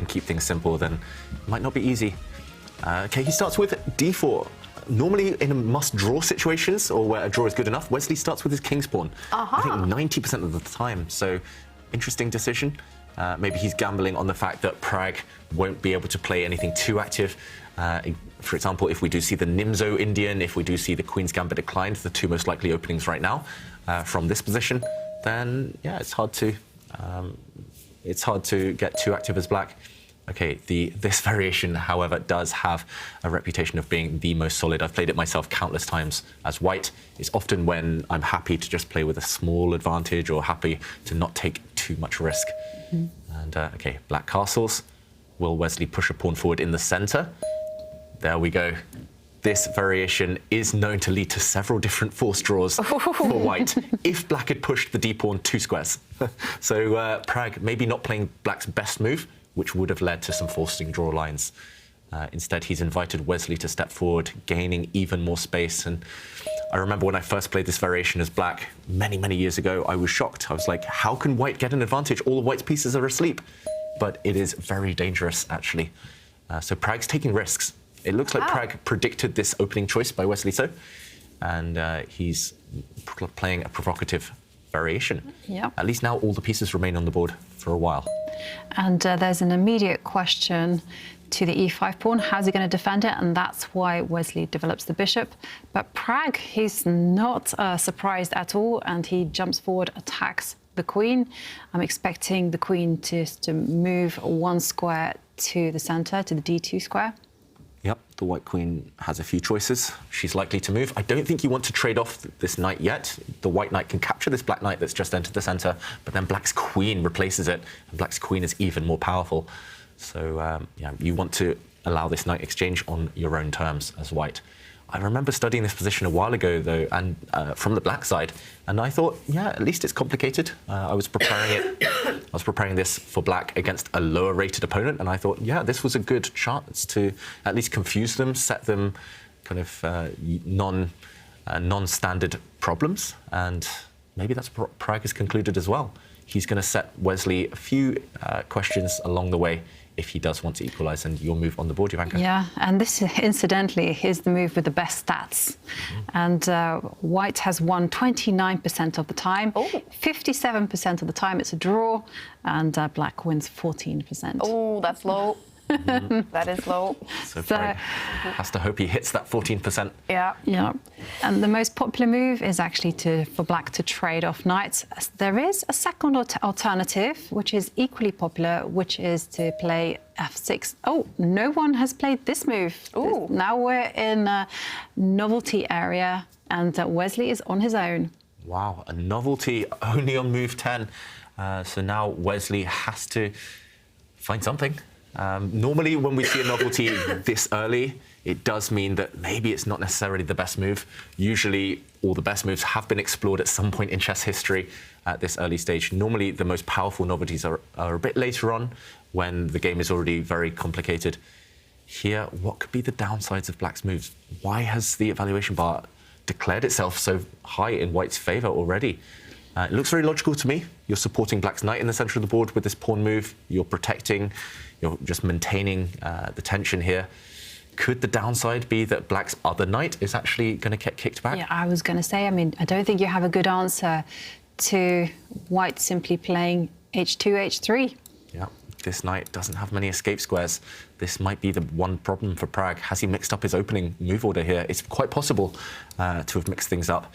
and keep things simple, then it might not be easy. Okay, he starts with d4. Normally, in must-draw situations, or where a draw is good enough, Wesley starts with his king's pawn. I think 90% of the time. So, interesting decision. Maybe he's gambling on the fact that Pragg won't be able to play anything too active. For example, if we do see the Nimzo Indian, if we do see the Queen's Gambit declined, the two most likely openings right now from this position, then yeah, it's hard to get too active as black. Okay, this variation, however, does have a reputation of being the most solid. I've played it myself countless times as white. It's often when I'm happy to just play with a small advantage or happy to not take too much risk. And okay, black castles. Will Wesley push a pawn forward in the center? There we go. This variation is known to lead to several different force draws for white if black had pushed the d-pawn 2 squares. So Pragg maybe not playing black's best move, which would have led to some forcing draw lines. Instead, he's invited Wesley to step forward, gaining even more space. And I remember when I first played this variation as black many, many years ago, I was shocked. I was like, how can white get an advantage? All of white's pieces are asleep. But it is very dangerous, actually. So Pragg's taking risks. It looks like Pragg predicted this opening choice by Wesley So, and he's playing a provocative variation. At least now all the pieces remain on the board for a while. And there's an immediate question to the e5 pawn. How's he going to defend it? And that's why Wesley develops the bishop. But Pragg, he's not surprised at all, and he jumps forward, attacks the queen. I'm expecting the queen to move 1 square to the center, to the d2 square. Yep, the white queen has a few choices. She's likely to move. I don't think you want to trade off this knight yet. The white knight can capture this black knight that's just entered the center, but then black's queen replaces it, and black's queen is even more powerful. So, yeah, you want to allow this knight exchange on your own terms as white. I remember studying this position a while ago, though, and from the black side, and I thought, yeah, at least it's complicated. I was preparing this for black against a lower-rated opponent, and I thought, yeah, this was a good chance to at least confuse them, set them kind of non-standard problems, and maybe that's what Pragg has concluded as well. He's going to set Wesley a few questions along the way if he does want to equalise, and your move on the board, Jovanka. Yeah, and this, incidentally, is the move with the best stats. And white has won 29% of the time. 57% of the time it's a draw, and black wins 14%. Oh, that's low. That is low. So Pragg has to hope he hits that 14%. Yeah. And the most popular move is actually for black to trade off knights. There is a second alternative, which is equally popular, which is to play f6. Oh, no one has played this move. Ooh. Now we're in a novelty area, and Wesley is on his own. Wow, a novelty only on move 10. So now Wesley has to find something. Normally, when we see a novelty this early, it does mean that maybe it's not necessarily the best move. Usually, all the best moves have been explored at some point in chess history at this early stage. Normally, the most powerful novelties are a bit later on, when the game is already very complicated. Here, what could be the downsides of black's moves? Why has the evaluation bar declared itself so high in white's favour already? It looks very logical to me. You're supporting black's knight in the centre of the board with this pawn move. You're protecting, you're just maintaining the tension here. Could the downside be that black's other knight is actually going to get kicked back? Yeah, I was going to say, I mean, I don't think you have a good answer to white simply playing h2, h3. Yeah, this knight doesn't have many escape squares. This might be the one problem for Pragg. Has he mixed up his opening move order here? It's quite possible to have mixed things up,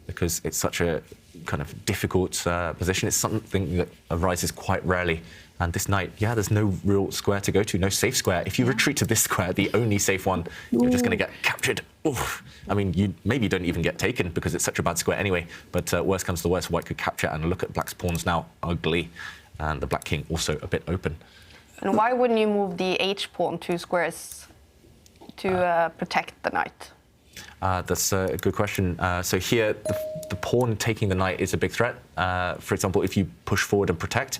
because it's such a kind of difficult position. It's something that arises quite rarely. And this knight, yeah, there's no real square to go to, no safe square. If you retreat to this square, the only safe one, you're just going to get captured. Oof. I mean, you maybe don't even get taken because it's such a bad square anyway. But worst comes to worst, white could capture, and look at black's pawns now, ugly. And the black king also a bit open. And why wouldn't you move the h-pawn 2 squares to protect the knight? That's a good question. So here, the pawn taking the knight is a big threat. For example, if you push forward and protect,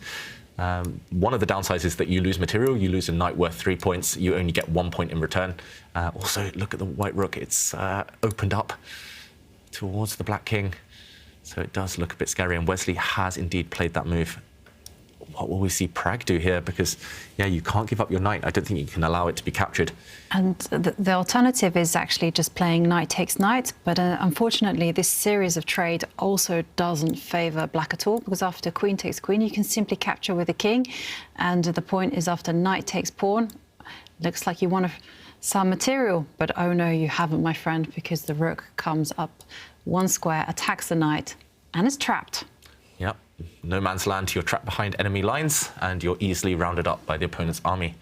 one of the downsides is that you lose material. You lose a knight worth 3 points. You only get 1 point in return. Also, look at the white rook. It's opened up towards the black king. So it does look a bit scary. And Wesley has indeed played that move. what will we see Pragg do here? Because, yeah, you can't give up your knight. I don't think you can allow it to be captured. And the alternative is actually just playing knight takes knight. But unfortunately, this series of trade also doesn't favour black at all, because after queen takes queen, you can simply capture with the king. And the point is, after knight takes pawn, looks like you want some material. But oh no, you haven't, my friend, because the rook comes up one square, attacks the knight, and is trapped. Yep. No man's land, you're trapped behind enemy lines, and you're easily rounded up by the opponent's army.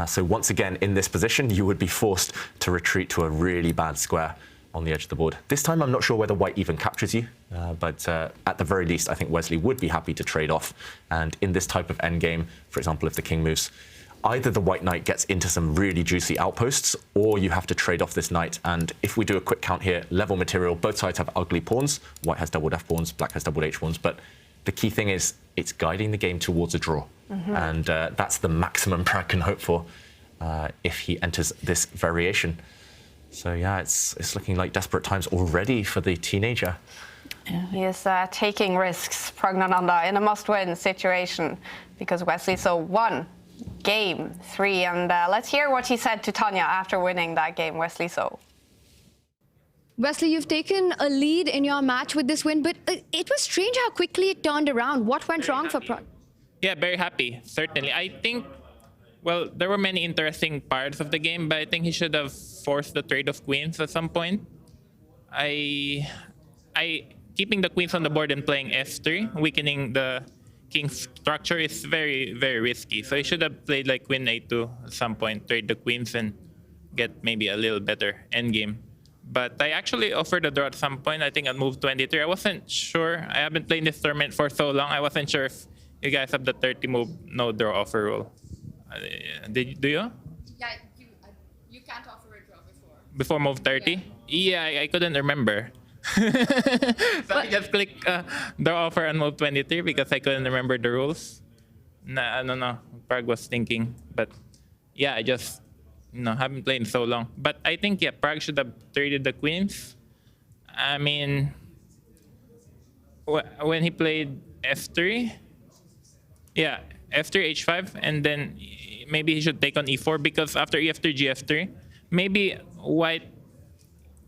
So once again, in this position, you would be forced to retreat to a really bad square on the edge of the board. This time, I'm not sure whether white even captures you, but at the very least, I think Wesley would be happy to trade off. And in this type of endgame, for example, if the king moves, either the white knight gets into some really juicy outposts, or you have to trade off this knight. And if we do a quick count here, level material, both sides have ugly pawns. White has doubled f pawns, black has doubled h pawns. But the key thing is it's guiding the game towards a draw. And that's the maximum Pragg can hope for if he enters this variation. So yeah, it's looking like desperate times already for the teenager. Yeah. He is taking risks, Praggnanandhaa, in a must-win situation, because Wesley so won game 3. And let's hear what he said to Tanya after winning that game, Wesley So. Wesley, you've taken a lead in your match with this win, but it was strange how quickly it turned around. What went wrong for Pragg? Yeah, very happy, certainly. I think, well, there were many interesting parts of the game, but I think he should have forced the trade of queens at some point. Keeping the queens on the board and playing f3, weakening the king's structure is very, very risky. So he should have played like queen a2 at some point, trade the queens and get maybe a little better endgame. But I actually offered a draw at some point. I think at move 23. I wasn't sure. I haven't played this tournament for so long. I wasn't sure if you guys have the 30 move no draw offer rule. Do you? Yeah, you can't offer a draw before move 30? Yeah, I couldn't remember. So I just clicked the offer on move 23 because I couldn't remember the rules. Nah, I don't know. Pragg was thinking, but yeah, I just haven't played in so long. But I think Pragg should have traded the queens. I mean, when he played f3, f3 h5, and then maybe he should take on e4 because after e5 gf3, maybe white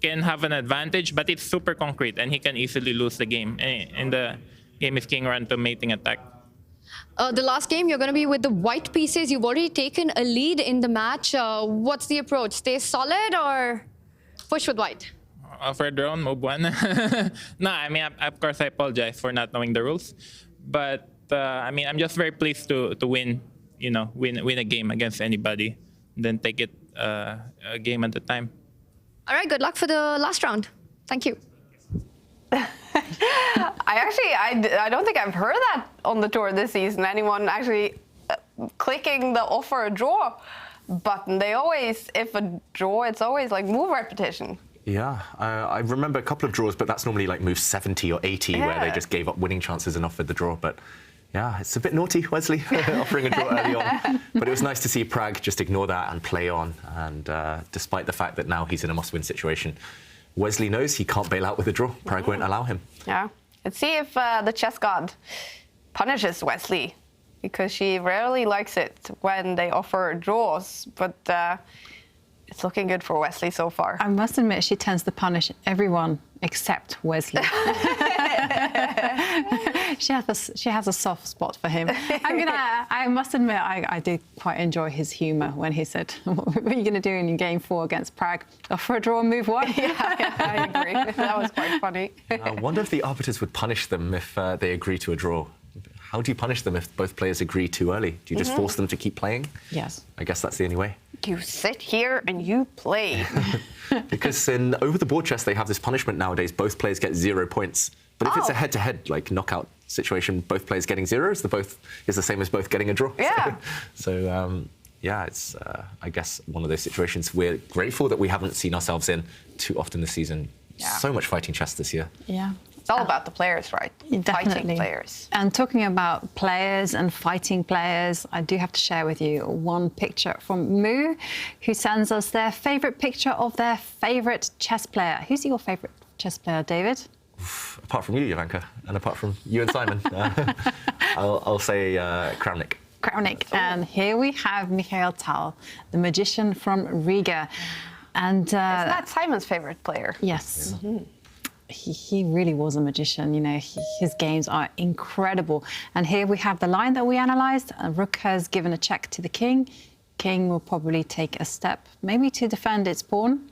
can have an advantage, but it's super concrete and he can easily lose the game. In the game if king run to mating attack. The last game, you're going to be with the white pieces. You've already taken a lead in the match. What's the approach? Stay solid or push with white? Offer a draw on move 1. No, I mean, of course, I apologize for not knowing the rules. But, I mean, I'm just very pleased to win, win a game against anybody. Then take it a game at a time. All right, good luck for the last round. Thank you. I don't think I've heard that on the tour this season. Anyone actually clicking the offer a draw button. They always, if a draw, it's always like move repetition. Yeah, I remember a couple of draws, but that's normally like move 70 or 80 where they just gave up winning chances and offered the draw. But yeah, it's a bit naughty, Wesley, offering a draw early on. But it was nice to see Pragg just ignore that and play on. And despite the fact that now he's in a must-win situation, Wesley knows he can't bail out with a draw. Pragg won't allow him. Yeah. Let's see if the chess god punishes Wesley, because she rarely likes it when they offer draws. But it's looking good for Wesley so far. I must admit, she tends to punish everyone except Wesley. She has a soft spot for him. I must admit, I did quite enjoy his humour when he said, "What are you going to do in game 4 against Pragg? Offer a draw on move 1?" Yeah, I agree. That was quite funny. I wonder if the arbiters would punish them if they agree to a draw. How do you punish them if both players agree too early? Do you just force them to keep playing? Yes. I guess that's the only way. You sit here and you play. Because in over-the-board chess, they have this punishment nowadays. Both players get 0 points. But if it's a head-to-head, like, knockout situation, both players getting 0 is the same as both getting a draw. Yeah. So yeah, it's, I guess, one of those situations we're grateful that we haven't seen ourselves in too often this season. Yeah. So much fighting chess this year. Yeah. It's all about the players, right? Definitely. Fighting players. And talking about players and fighting players, I do have to share with you one picture from Moo, who sends us their favourite picture of their favourite chess player. Who's your favourite chess player, David? Apart from you, Ivanka, and apart from you and Simon, I'll say Kramnik. Kramnik. And here we have Mikhail Tal, the magician from Riga. And Isn't that Simon's favorite player? yes. He really was a magician. You know, his games are incredible. And here we have the line that we analysed. Rook has given a check to the king. King will probably take a step, maybe to defend its pawn.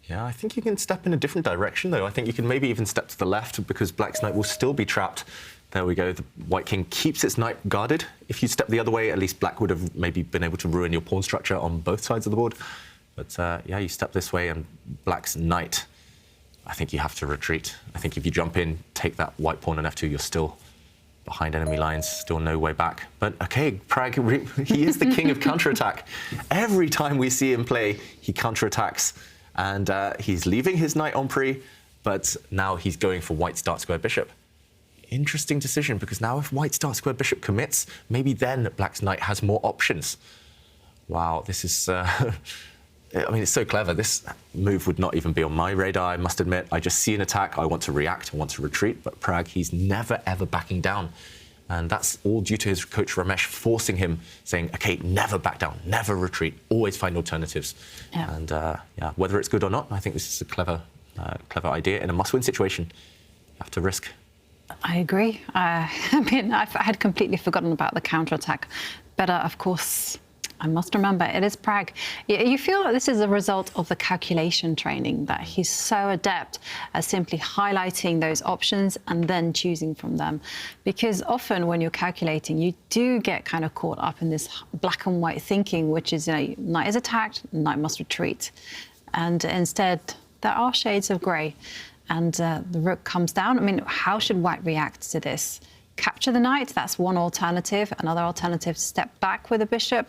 Yeah, I think you can step in a different direction, though. I think you can maybe even step to the left because Black's knight will still be trapped. There we go. The white king keeps its knight guarded. If you step the other way, at least Black would have maybe been able to ruin your pawn structure on both sides of the board. But yeah, you step this way and Black's knight, I think you have to retreat. I think if you jump in, take that white pawn on f2, you're still behind enemy lines, still no way back. But okay, Pragg, he is the king of counterattack. Every time we see him play, he counterattacks. And he's leaving his knight en prise, but now he's going for white's dark square bishop. Interesting decision, because now if white's dark square bishop commits, maybe then Black's knight has more options. Wow, this is... I mean, it's so clever. This move would not even be on my radar, I must admit. I just see an attack, I want to react, I want to retreat. But Pragg, he's never, ever backing down. And that's all due to his coach Ramesh forcing him, saying, OK, never back down, never retreat, always find alternatives. Yeah. And yeah, whether it's good or not, I think this is a clever idea. In a must-win situation, you have to risk. I agree. I mean, I had completely forgotten about the counterattack. But of course, I must remember, it is Pragg. You feel that this is a result of the calculation training, that he's so adept at simply highlighting those options and then choosing from them. Because often when you're calculating, you do get kind of caught up in this black and white thinking, which is, you know, knight is attacked, knight must retreat. And instead, there are shades of grey. And the rook comes down. I mean, how should white react to this? Capture the knight, that's one alternative. Another alternative, step back with the bishop.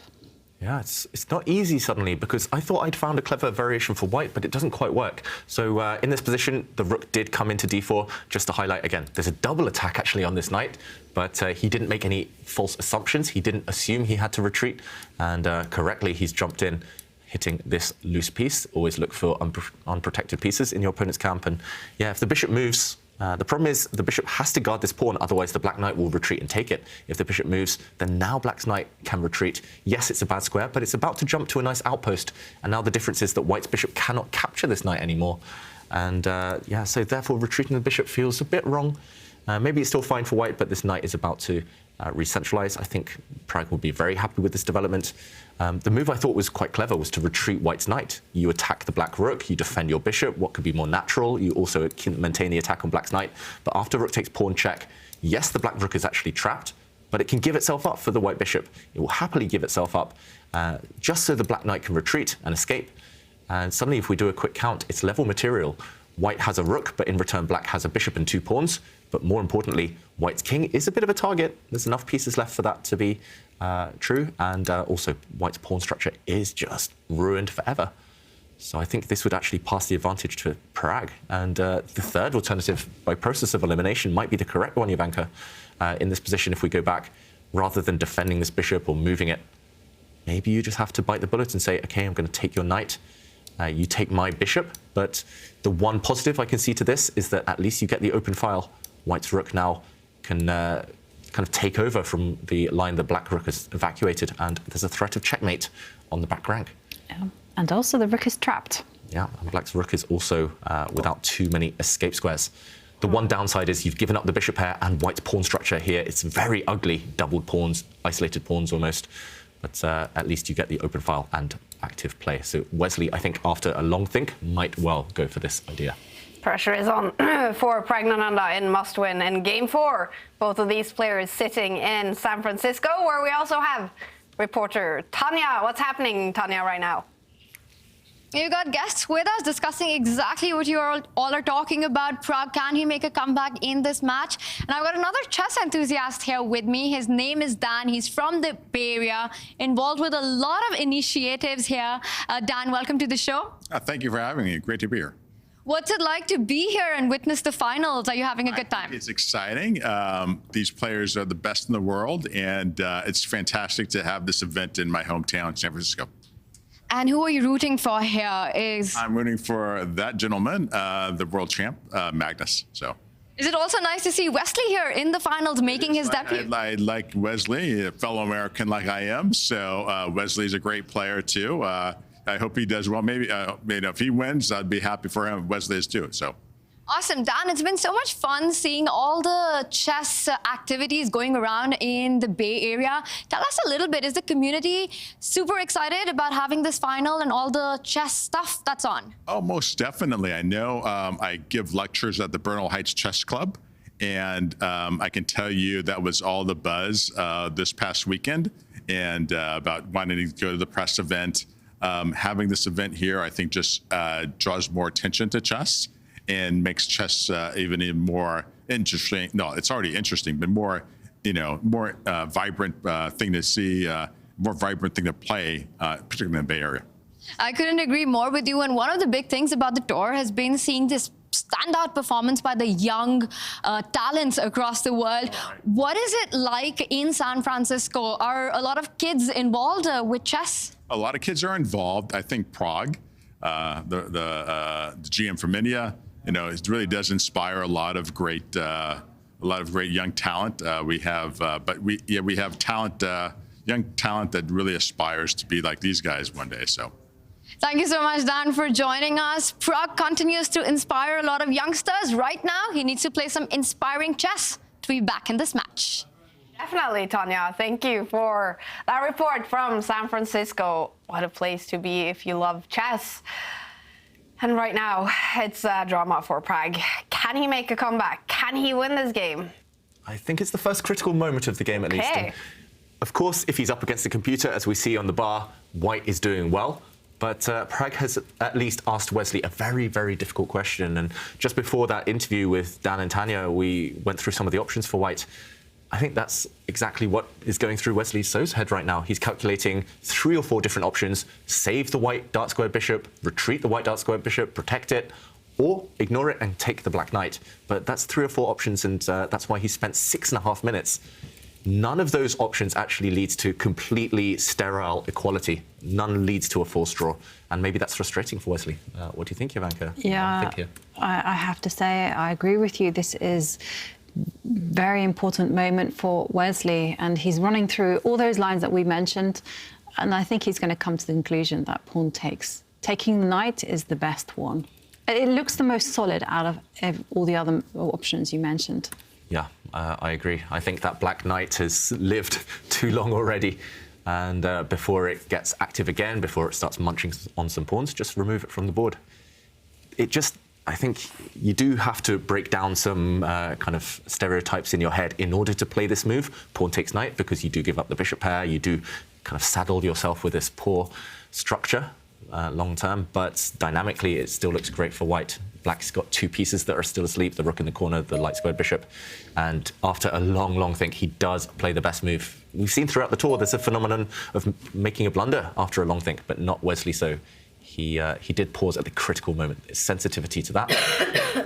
Yeah, it's not easy suddenly, because I thought I'd found a clever variation for white, but it doesn't quite work. So in this position, the rook did come into d4. Just to highlight again, there's a double attack actually on this knight, but he didn't make any false assumptions. He didn't assume he had to retreat, and correctly he's jumped in, hitting this loose piece. Always look for unprotected pieces in your opponent's camp. And yeah, if the bishop moves, the problem is the bishop has to guard this pawn, otherwise the black knight will retreat and take it. If the bishop moves, then now black's knight can retreat. Yes, it's a bad square, but it's about to jump to a nice outpost. And now the difference is that white's bishop cannot capture this knight anymore. And yeah, so therefore retreating the bishop feels a bit wrong. Maybe it's still fine for white, but this knight is about to re-centralize. I think Pragg will be very happy with this development. The move I thought was quite clever was to retreat white's knight. You attack the black rook, you defend your bishop. What could be more natural? You also can maintain the attack on black's knight. But after rook takes pawn check, yes, the black rook is actually trapped, but it can give itself up for the white bishop. It will happily give itself up just so the black knight can retreat and escape. And suddenly, if we do a quick count, it's level material. White has a rook, but in return, black has a bishop and 2 pawns. But more importantly, white's king is a bit of a target. There's enough pieces left for that to be true. And also, white's pawn structure is just ruined forever. So I think this would actually pass the advantage to Pragg. And the third alternative, by process of elimination, might be the correct one, Ivanka. In this position, if we go back, rather than defending this bishop or moving it, maybe you just have to bite the bullet and say, OK, I'm going to take your knight. You take my bishop, but the one positive I can see to this is that at least you get the open file. White's rook now can kind of take over from the line the black rook has evacuated, and there's a threat of checkmate on the back rank. Yeah. And also the rook is trapped. Yeah, and black's rook is also without too many escape squares. The one downside is you've given up the bishop pair, and white's pawn structure here, it's very ugly, doubled pawns, isolated pawns almost. But at least you get the open file and active play. So Wesley, I think after a long think, might well go for this idea. Pressure is on for Praggnanandhaa in must-win in Game 4. Both of these players sitting in San Francisco, where we also have reporter Tanya. What's happening, Tanya, right now? You got guests with us discussing exactly what you all are talking about. Pragg, can he make a comeback in this match? And I've got another chess enthusiast here with me. His name is Dan. He's from the Bay Area, involved with a lot of initiatives here. Dan, welcome to the show. Thank you for having me. Great to be here. What's it like to be here and witness the finals? Are you having a good time? It's exciting. These players are the best in the world, and it's fantastic to have this event in my hometown, San Francisco. And who are you rooting for here? I'm rooting for that gentleman, the world champ, Magnus. So. Is it also nice to see Wesley here in the finals making his debut? I like Wesley, a fellow American like I am. So Wesley's a great player too. I hope he does well. Maybe if he wins, I'd be happy for him. Wesley is too. So. Awesome, Dan. It's been so much fun seeing all the chess activities going around in the Bay Area. Tell us a little bit. Is the community super excited about having this final and all the chess stuff that's on? Oh, most definitely. I know I give lectures at the Bernal Heights Chess Club, and I can tell you that was all the buzz this past weekend, and about wanting to go to the press event. Having this event here, I think, just draws more attention to chess and makes chess even more interesting. No, it's already interesting, but more vibrant thing to see, more vibrant thing to play, particularly in the Bay Area. I couldn't agree more with you. And one of the big things about the tour has been seeing this standout performance by the young talents across the world. What is it like in San Francisco? Are a lot of kids involved with chess? A lot of kids are involved. I think Prague, the GM from India, it really does inspire a lot of great young talent. We have talent, young talent that really aspires to be like these guys one day. So. Thank you so much, Dan, for joining us. Pragg continues to inspire a lot of youngsters. Right now, he needs to play some inspiring chess to be back in this match. Definitely, Tanya. Thank you for that report from San Francisco. What a place to be if you love chess. And right now, it's drama for Pragg. Can he make a comeback? Can he win this game? I think it's the first critical moment of the game, at least. And of course, if he's up against the computer, as we see on the bar, White is doing well. But Pragg has at least asked Wesley a very, very difficult question. And just before that interview with Dan and Tanya, we went through some of the options for White. I think that's exactly what is going through Wesley So's head right now. He's calculating 3 or 4 different options: save the white dark square bishop, retreat the white dark square bishop, protect it, or ignore it and take the black knight. But that's 3 or 4 options, and that's why he spent 6.5 minutes. None of those options actually leads to completely sterile equality. None leads to a forced draw. And maybe that's frustrating for Wesley. What do you think, Ivanka? Yeah, I have to say, I agree with you. This is very important moment for Wesley, and he's running through all those lines that we mentioned, and I think he's going to come to the conclusion that pawn takes. Taking the knight is the best one. It looks the most solid out of all the other options you mentioned. Yeah, I agree. I think that black knight has lived too long already, and before it gets active again, before it starts munching on some pawns, just remove it from the board. I think you do have to break down some kind of stereotypes in your head in order to play this move, pawn takes knight, because you do give up the bishop pair, you do kind of saddle yourself with this poor structure long term, but dynamically it still looks great for White. Black's got 2 pieces that are still asleep, the rook in the corner, the light squared bishop, and after a long, long think, he does play the best move. We've seen throughout the tour there's a phenomenon of making a blunder after a long think, but not Wesley So. He did pause at the critical moment. Sensitivity to that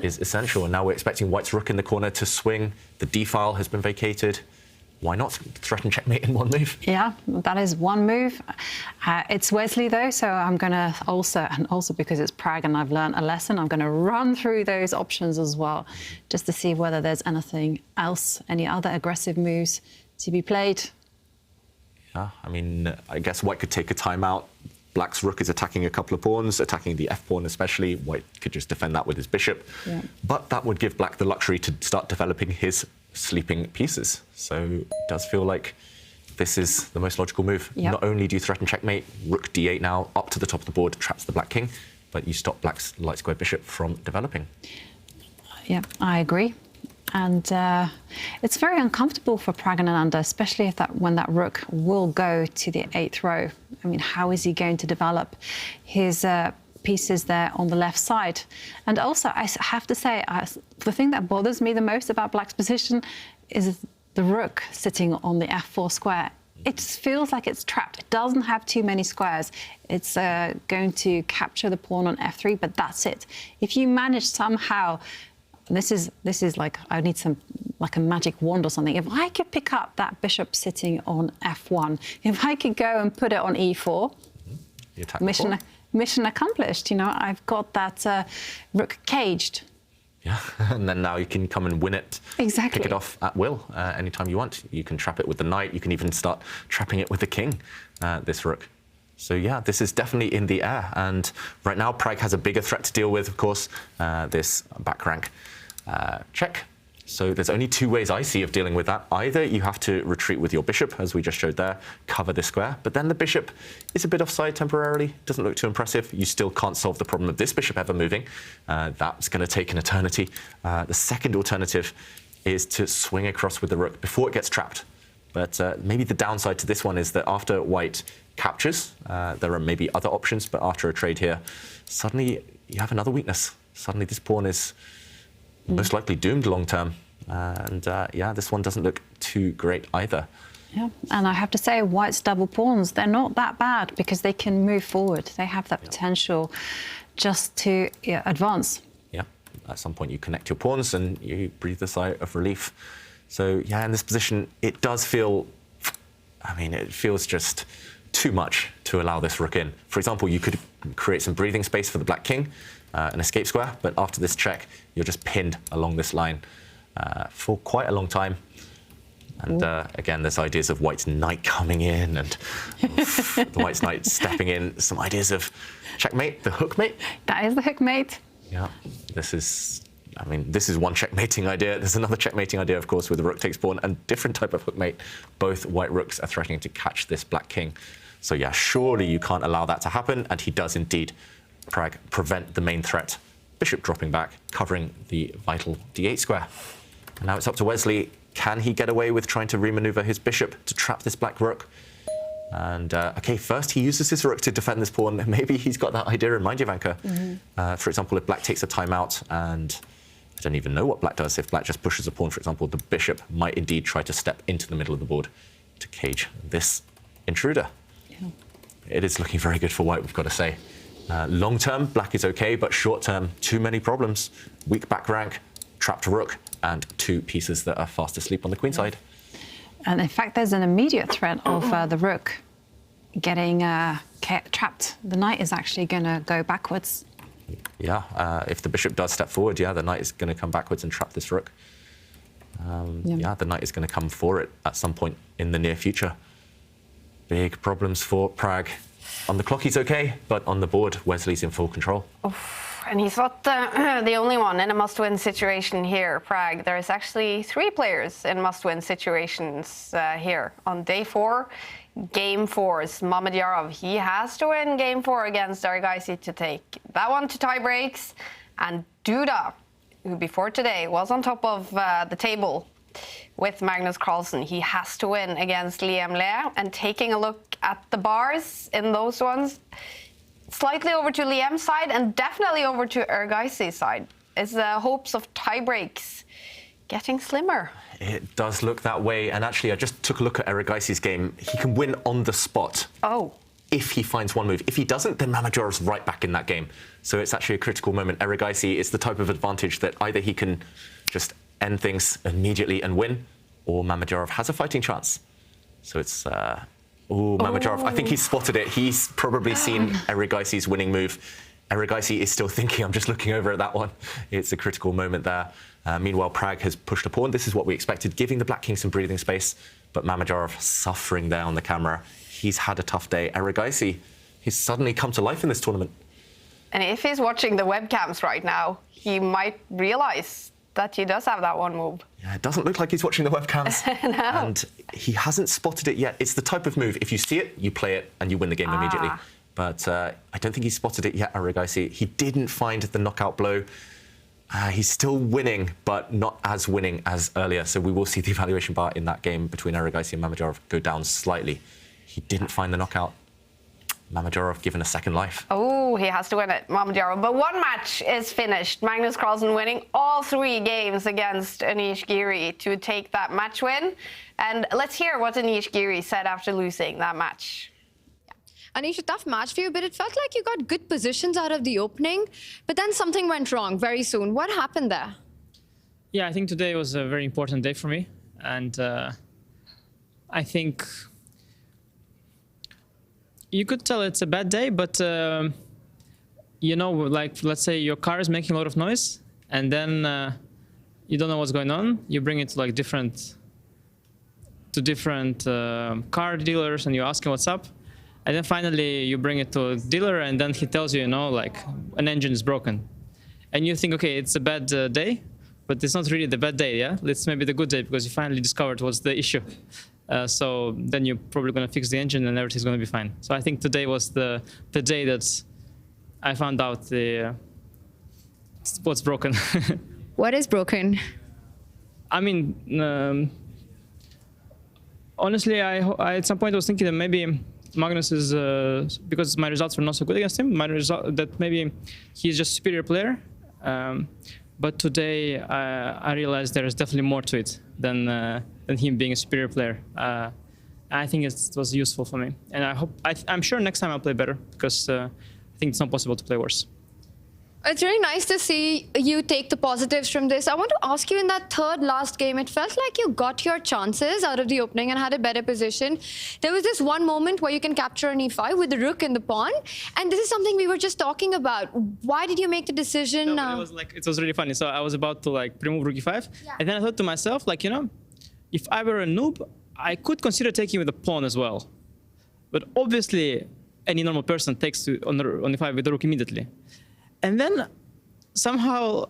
is essential. And now we're expecting White's rook in the corner to swing. The d-file has been vacated. Why not threaten checkmate in one move? Yeah, that is one move. It's Wesley, though, so I'm going to also because it's Pragg and I've learned a lesson, I'm going to run through those options as well, just to see whether there's anything else, any other aggressive moves to be played. Yeah, I mean, I guess White could take a timeout. Black's rook is attacking a couple of pawns, attacking the f-pawn especially. White could just defend that with his bishop. Yeah. But that would give Black the luxury to start developing his sleeping pieces. So it does feel like this is the most logical move. Yep. Not only do you threaten checkmate, rook d8 now, up to the top of the board, traps the Black king, but you stop Black's light square bishop from developing. Yeah, I agree. And it's very uncomfortable for Praggnanandhaa, especially when that rook will go to the 8th row. I mean, how is he going to develop his pieces there on the left side? And also, I have to say, the thing that bothers me the most about Black's position is the rook sitting on the f4 square. It just feels like it's trapped. It doesn't have too many squares. It's going to capture the pawn on f3, but that's it. If you manage somehow... This is like, I need like a magic wand or something. If I could pick up that bishop sitting on f1, if I could go and put it on e4, mission accomplished. You know, I've got that rook caged. Yeah, and then now you can come and win it, Exactly. pick it off at will anytime you want. You can trap it with the knight. You can even start trapping it with the king, this rook. So yeah, this is definitely in the air. And right now, Pragg has a bigger threat to deal with, of course, this back rank check. So there's only two ways I see of dealing with that. Either you have to retreat with your bishop, as we just showed there, cover this square, but then the bishop is a bit offside temporarily, doesn't look too impressive. You still can't solve the problem of this bishop ever moving. That's going to take an eternity. The second alternative is to swing across with the rook before it gets trapped. But maybe the downside to this one is that after white captures, there are maybe other options, but after a trade here, suddenly you have another weakness. Suddenly this pawn is most likely doomed long term. And yeah, this one doesn't look too great either. Yeah, and I have to say, white's double pawns, they're not that bad because they can move forward. They have that potential just to advance. Yeah, at some point you connect your pawns and you breathe a sigh of relief. So yeah, in this position, it does feel, I mean, it feels just too much to allow this rook in. For example, you could create some breathing space for the black king, an escape square, but after this check, you're just pinned along this line for quite a long time. And again, there's ideas of white's knight coming in and the white's knight stepping in. Some ideas of checkmate, the hookmate. That is the hookmate. Yeah, this is, I mean, this is one checkmating idea. There's another checkmating idea, of course, with the rook takes pawn and different type of hookmate. Both white rooks are threatening to catch this black king. So yeah, surely you can't allow that to happen. And he does indeed, Pragg, prevent the main threat. Bishop dropping back, covering the vital d8 square. And now it's up to Wesley. Can he get away with trying to remaneuver his bishop to trap this black rook? And OK, first he uses his rook to defend this pawn. Maybe he's got that idea in mind, Ivanka. For example, if black takes a timeout, and I don't even know what black does. If black just pushes a pawn, for example, the bishop might indeed try to step into the middle of the board to cage this intruder. Yeah. It is looking very good for white, we've got to say. Long term, black is OK, but short term, too many problems. Weak back rank, trapped rook, and two pieces that are fast asleep on the queen side. And in fact, there's an immediate threat of the rook getting trapped. The knight is actually going to go backwards. Yeah, if the bishop does step forward, yeah, the knight is going to come backwards and trap this rook. Yeah, the knight is going to come for it at some point in the near future. Big problems for Pragg. On the clock, he's OK, but on the board, Wesley's in full control. And he's not the only one in a must-win situation here, Pragg. There's actually 3 players in must-win situations here. On day 4, game 4 is Mamedyarov. He has to win game 4 against Erigaisi to take that one to tie breaks. And Duda, who before today was on top of the table with Magnus Carlsen, he has to win against Liam Le. And taking a look at the bars in those ones, slightly over to Liam's side and definitely over to Erigaisi's side. Is the hopes of tie breaks getting slimmer? It does look that way. And actually, I just took a look at Erigaisi's game. He can win on the spot. Oh. If he finds one move. If he doesn't, then Mamedyrov's right back in that game. So it's actually a critical moment. Erigaisi is the type of advantage that either he can just end things immediately and win, or Mamedyarov has a fighting chance. So it's... Mamedyarov, I think he's spotted it. He's probably seen Erigaisi's winning move. Erigaisi is still thinking, I'm just looking over at that one. It's a critical moment there. Meanwhile, Pragg has pushed a pawn. This is what we expected, giving the black king some breathing space. But Mamedyarov suffering there on the camera. He's had a tough day. Erigaisi, he's suddenly come to life in this tournament. And if he's watching the webcams right now, he might realize that he does have that one move. Yeah, it doesn't look like he's watching the webcams. No. And he hasn't spotted it yet. It's the type of move, if you see it, you play it and you win the game immediately. But I don't think he's spotted it yet, Erigaisi. He didn't find the knockout blow. He's still winning, but not as winning as earlier. So we will see the evaluation bar in that game between Erigaisi and Mamedyarov go down slightly. He didn't find the knockout. Mamedyarov given a second life. Oh, he has to win it, Mamedyarov. But one match is finished. Magnus Carlsen winning all 3 games against Anish Giri to take that match win. And let's hear what Anish Giri said after losing that match. Anish, a tough match for you, but it felt like you got good positions out of the opening. But then something went wrong very soon. What happened there? Yeah, I think today was a very important day for me. And I think you could tell it's a bad day, but you know, like, let's say your car is making a lot of noise and then you don't know what's going on. You bring it to like different car dealers, and you ask him what's up. And then finally you bring it to a dealer, and then he tells you, like an engine is broken. And you think, okay, it's a bad day, but it's not really the bad day, yeah? It's maybe the good day because you finally discovered what's the issue. So then you're probably going to fix the engine and everything's going to be fine. So I think today was the day that I found out what's broken. What is broken? I mean, honestly, I at some point I was thinking that maybe Magnus is, because my results were not so good against him, that maybe he's just a superior player. But today I realized there is definitely more to it than him being a superior player. I think it was useful for me, and I'm sure next time I'll play better because I think it's not possible to play worse. It's really nice to see you take the positives from this. I want to ask you, in that third last game, it felt like you got your chances out of the opening and had a better position. There was this one moment where you can capture an e5 with the rook and the pawn. And this is something we were just talking about. Why did you make the decision? No, it was really funny. So I was about to remove rook e5. Yeah. And then I thought to myself, if I were a noob, I could consider taking with the pawn as well. But obviously, any normal person takes on the e5 with the rook immediately. And then somehow,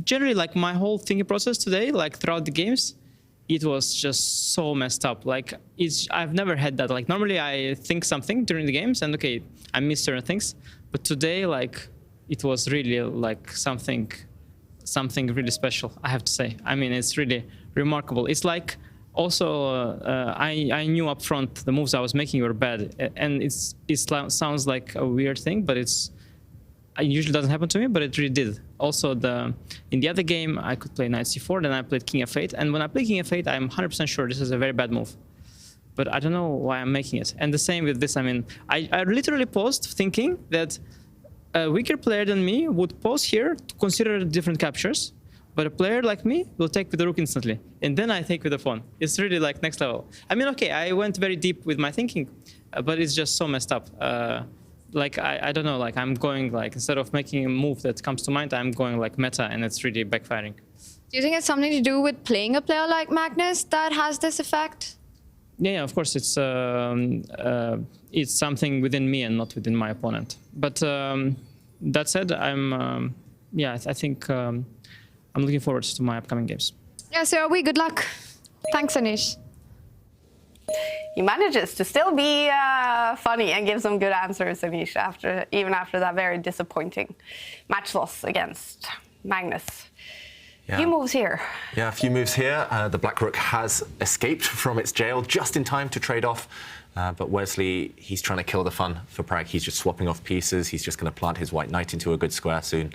generally, my whole thinking process today, throughout the games, it was just so messed up. I've never had that. Normally I think something during the games and okay, I miss certain things. But today, it was really something really special, I have to say. I mean, it's really remarkable. It's also, I knew up front the moves I was making were bad. And it sounds like a weird thing, but it usually doesn't happen to me, but it really did. Also, in the other game, I could play knight c4, then I played king f8. And when I play king f8, I'm 100% sure this is a very bad move. But I don't know why I'm making it. And the same with this. I mean, I literally paused thinking that a weaker player than me would pause here to consider different captures. But a player like me will take with the rook instantly. And then I take with the pawn. It's really next level. I mean, okay, I went very deep with my thinking, but it's just so messed up. I don't know, I'm going, instead of making a move that comes to mind, I'm going meta, and it's really backfiring. Do you think it's something to do with playing a player like Magnus that has this effect? Yeah, of course, it's something within me and not within my opponent. But that said, I think I'm looking forward to my upcoming games. Yeah, so are we. Good luck. Thanks, Anish. He manages to still be funny and give some good answers, Anish, even after that very disappointing match loss against Magnus. Yeah. A few moves here. Yeah, a few moves here. The black rook has escaped from its jail just in time to trade off. But Wesley, he's trying to kill the fun for Pragg. He's just swapping off pieces. He's just going to plant his white knight into a good square soon.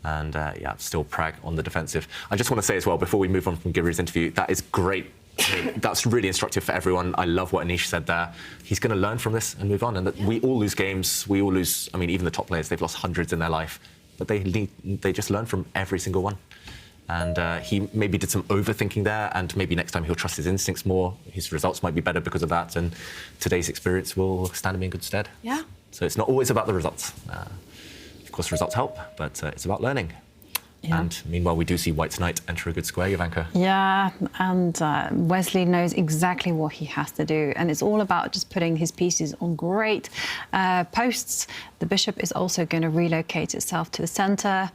And yeah, still Pragg on the defensive. I just want to say as well, before we move on from Giri's interview, that is great. That's really instructive for everyone. I love what Anish said there. He's going to learn from this and move on. And that we all lose games. We all lose. I mean, even the top players, they've lost hundreds in their life. But they just learn from every single one. And he maybe did some overthinking there. And maybe next time he'll trust his instincts more. His results might be better because of that. And today's experience will stand him in good stead. Yeah. So it's not always about the results. Of course, results help, but it's about learning. Yeah. And meanwhile, we do see white's knight enter a good square, Jovanka. Yeah, and Wesley knows exactly what he has to do. And it's all about just putting his pieces on great posts. The bishop is also going to relocate itself to the center.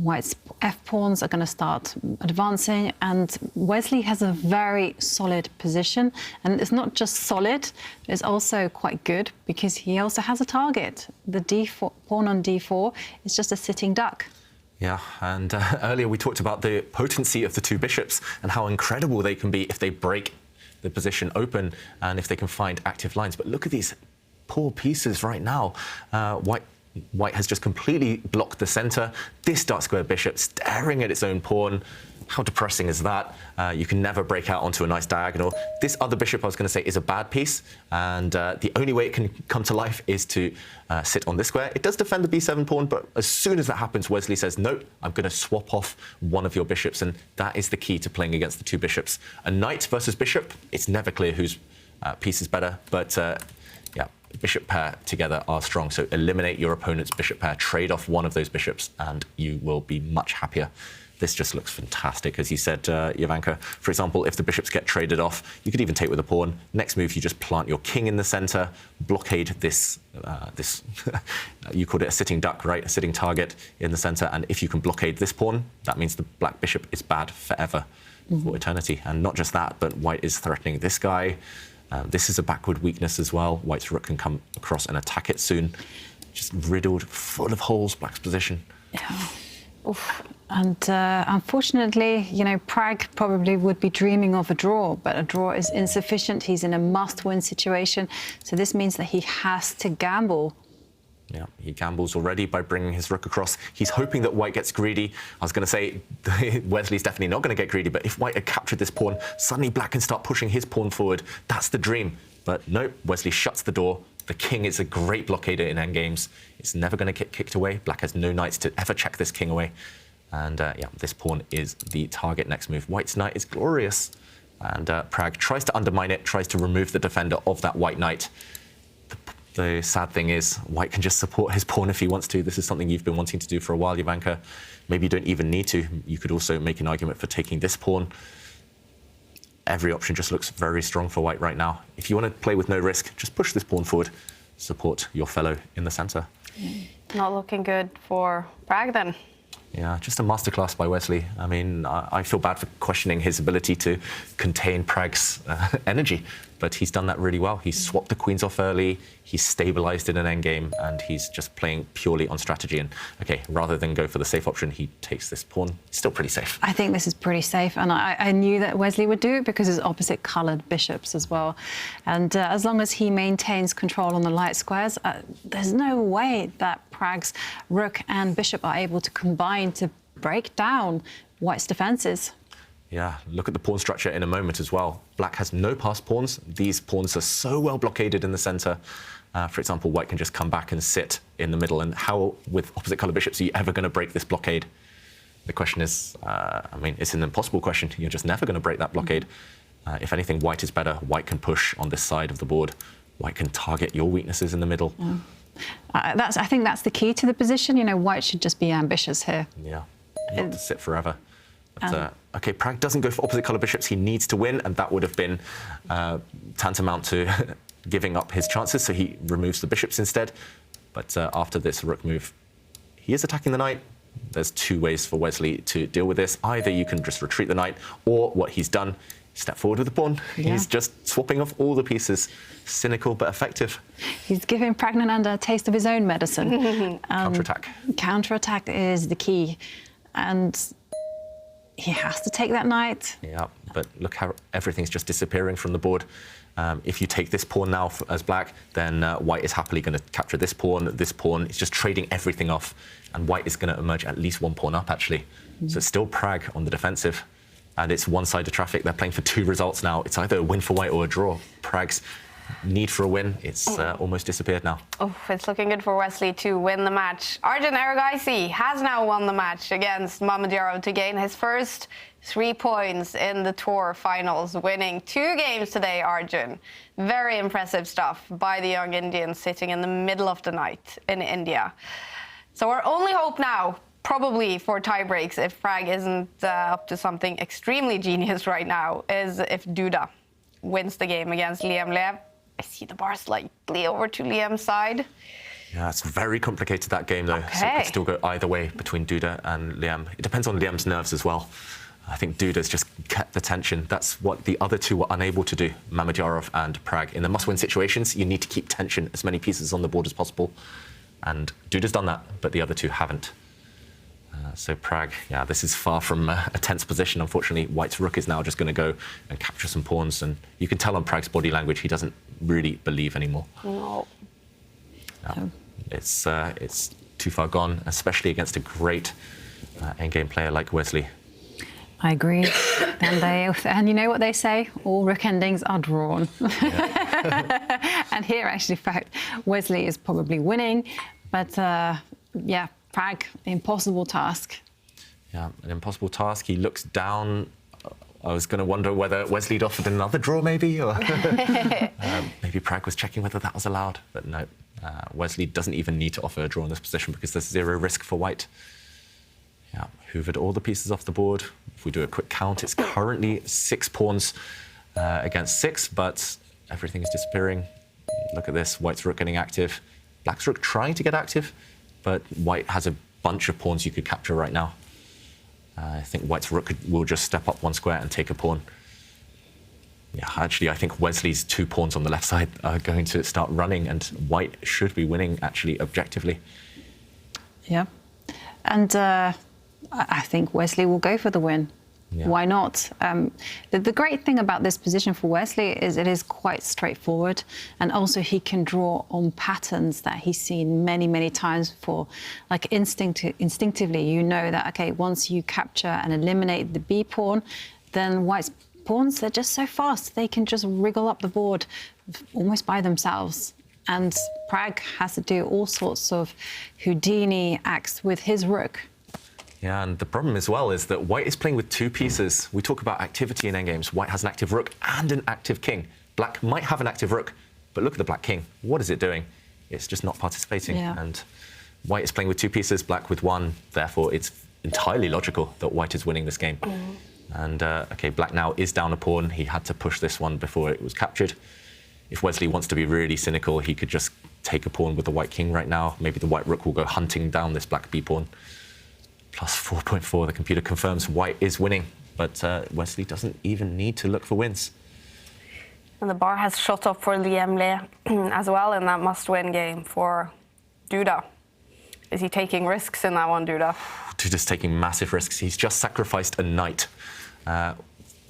White's f-pawns are going to start advancing. And Wesley has a very solid position. And it's not just solid, it's also quite good because he also has a target. The d4, pawn on d4 is just a sitting duck. Yeah, and earlier we talked about the potency of the two bishops and how incredible they can be if they break the position open and if they can find active lines. But look at these poor pieces right now. White has just completely blocked the center. This dark square bishop staring at its own pawn. How depressing is that? You can never break out onto a nice diagonal. This other bishop, I was going to say, is a bad piece. And the only way it can come to life is to sit on this square. It does defend the b7 pawn, but as soon as that happens, Wesley says, no, I'm going to swap off one of your bishops. And that is the key to playing against the two bishops. A knight versus bishop, it's never clear whose piece is better. But yeah, bishop pair together are strong. So eliminate your opponent's bishop pair, trade off one of those bishops, and you will be much happier. This just looks fantastic, as you said, Jovanka. For example, if the bishops get traded off, you could even take with a pawn. Next move, you just plant your king in the center, blockade this, you called it a sitting duck, right? A sitting target in the center. And if you can blockade this pawn, that means the black bishop is bad forever, for eternity. And not just that, but white is threatening this guy. This is a backward weakness as well. White's rook can come across and attack it soon. Just riddled, full of holes, black's position. Yeah. Oof. And unfortunately, you know, Pragg probably would be dreaming of a draw, but a draw is insufficient. He's in a must-win situation. So this means that he has to gamble. Yeah, he gambles already by bringing his rook across. He's hoping that white gets greedy. I was going to say Wesley's definitely not going to get greedy, but if white had captured this pawn, suddenly black can start pushing his pawn forward. That's the dream. But no, Wesley shuts the door. The king is a great blockader in endgames. It's never going to get kicked away. Black has no knights to ever check this king away. And yeah, this pawn is the target next move. White's knight is glorious. And Pragg tries to undermine it, tries to remove the defender of that white knight. The sad thing is, white can just support his pawn if he wants to. This is something you've been wanting to do for a while, Jovanka. Maybe you don't even need to. You could also make an argument for taking this pawn. Every option just looks very strong for white right now. If you want to play with no risk, just push this pawn forward. Support your fellow in the center. Not looking good for Pragg then. Yeah, just a masterclass by Wesley. I mean, I feel bad for questioning his ability to contain Pragg's energy, but he's done that really well. He's swapped the queens off early, he's stabilized in an endgame, and he's just playing purely on strategy. And okay, rather than go for the safe option, he takes this pawn. Still pretty safe. I think this is pretty safe, and I knew that Wesley would do it because his opposite coloured bishops as well. And as long as he maintains control on the light squares, there's no way that Pragg's rook and bishop are able to combine to break down white's defences. Yeah, look at the pawn structure in a moment as well. Black has no passed pawns. These pawns are so well blockaded in the center. For example, white can just come back and sit in the middle. And how, with opposite color bishops, are you ever going to break this blockade? The question is, I mean, it's an impossible question. You're just never going to break that blockade. If anything, white is better. White can push on this side of the board. White can target your weaknesses in the middle. I think that's the key to the position. You know, white should just be ambitious here. Yeah, not to sit forever. But, OK, Pragg doesn't go for opposite colour bishops. He needs to win, and that would have been tantamount to giving up his chances, so he removes the bishops instead. But after this rook move, he is attacking the knight. There's two ways for Wesley to deal with this. Either you can just retreat the knight, or what he's done, step forward with the pawn. Yeah. He's just swapping off all the pieces. Cynical but effective. He's giving Praggnanandhaa a taste of his own medicine. Counterattack. Counterattack is the key. And he has to take that knight. Yeah, but look how everything's just disappearing from the board. If you take this pawn now as black, then white is happily going to capture this pawn. This pawn is just trading everything off, and white is going to emerge at least one pawn up, actually. So it's still Pragg on the defensive, and it's one-sided traffic. They're playing for two results now. It's either a win for white or a draw. Pragg's need for a win, it's almost disappeared now. Oh, it's looking good for Wesley to win the match. Arjun Erigaisi has now won the match against Mamedyarov to gain his first 3 points in the tour finals, winning 2 games today, Arjun. Very impressive stuff by the young Indian sitting in the middle of the night in India. So our only hope now, probably for tie breaks, if Pragg isn't up to something extremely genius right now, is if Duda wins the game against Liam Lev. I see the bar slightly over to Liam's side. Yeah, it's very complicated, that game, though. Okay. So it could still go either way between Duda and Liam. It depends on Liam's nerves as well. I think Duda's just kept the tension. That's what the other two were unable to do, Mamedyarov and Pragg. In the must-win situations, you need to keep tension, as many pieces on the board as possible. And Duda's done that, but the other two haven't. So Pragg, yeah, this is far from a tense position. Unfortunately, white's rook is now just going to go and capture some pawns. And you can tell on Pragg's body language, he doesn't really believe anymore. No. No. It's too far gone, especially against a great endgame player like Wesley. I agree. And you know what they say? All rook endings are drawn. Yeah. And here, actually, in fact, Wesley is probably winning. But, yeah, Pragg, impossible task. Yeah, an impossible task. He looks down I was going to wonder whether Wesley'd offered another draw, maybe, or maybe Pragg was checking whether that was allowed. But no, Wesley doesn't even need to offer a draw in this position because there's zero risk for white. Yeah, hoovered all the pieces off the board. If we do a quick count, it's currently 6 pawns against 6, but everything is disappearing. Look at this, white's rook getting active. Black's rook trying to get active, but white has a bunch of pawns you could capture right now. I think white's rook will just step up 1 square and take a pawn. Yeah, actually, I think Wesley's 2 pawns on the left side are going to start running, and white should be winning, actually, objectively. Yeah. And I think Wesley will go for the win. Yeah. Why not? The great thing about this position for Wesley is it is quite straightforward, and also he can draw on patterns that he's seen many, many times before. Like instinctively, you know that, okay, once you capture and eliminate the B pawn, then white's pawns, they're just so fast. They can just wriggle up the board almost by themselves. And Pragg has to do all sorts of Houdini acts with his rook. Yeah, and the problem as well is that white is playing with 2 pieces. We talk about activity in endgames. White has an active rook and an active king. Black might have an active rook, but look at the black king. What is it doing? It's just not participating. Yeah. And white is playing with 2 pieces, black with 1. Therefore, it's entirely logical that white is winning this game. And, OK, black now is down a pawn. He had to push this one before it was captured. If Wesley wants to be really cynical, he could just take a pawn with the white king right now. Maybe the white rook will go hunting down this black b pawn. Plus 4.4, the computer confirms white is winning, but Wesley doesn't even need to look for wins. And the bar has shot up for Liam Le as well in that must-win game for Duda. Is he taking risks in that one, Duda? Duda's taking massive risks. He's just sacrificed a knight.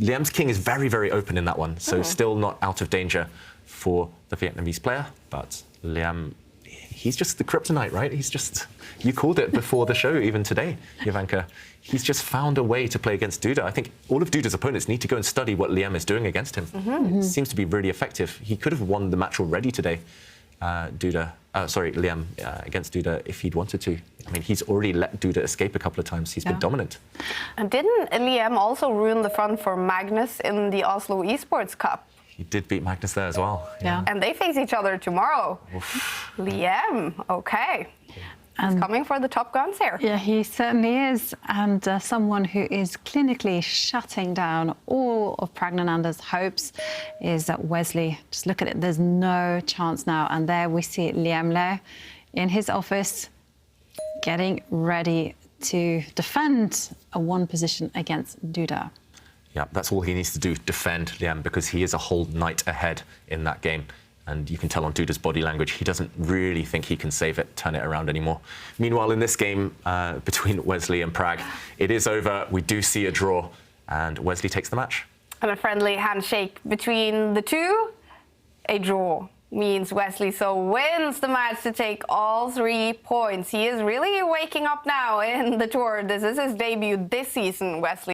Liam's king is very, very open in that one, so still not out of danger for the Vietnamese player, but Liam, he's just the kryptonite, right? He's just, you called it before the show, even today, Jovanka. He's just found a way to play against Duda. I think all of Duda's opponents need to go and study what Liam is doing against him. It seems to be really effective. He could have won the match already today, Liam, against Duda if he'd wanted to. I mean, he's already let Duda escape a couple of times. He's been dominant. And didn't Liam also ruin the front for Magnus in the Oslo Esports Cup? He did beat Magnus there as well. Yeah. And they face each other tomorrow. Liam, okay. He's coming for the top guns here. Yeah, he certainly is. And someone who is clinically shutting down all of Praggnanandhaa's hopes is that Wesley. Just look at it. There's no chance now. And there we see Liam Le in his office getting ready to defend a 1 position against Duda. Yeah, that's all he needs to do, defend Liam, because he is a whole knight ahead in that game. And you can tell on Duda's body language, he doesn't really think he can save it, turn it around anymore. Meanwhile, in this game between Wesley and Pragg, it is over. We do see a draw, and Wesley takes the match. And a friendly handshake between the two. A draw means Wesley so wins the match to take all 3 points. He is really waking up now in the tour. This is his debut this season, Wesley.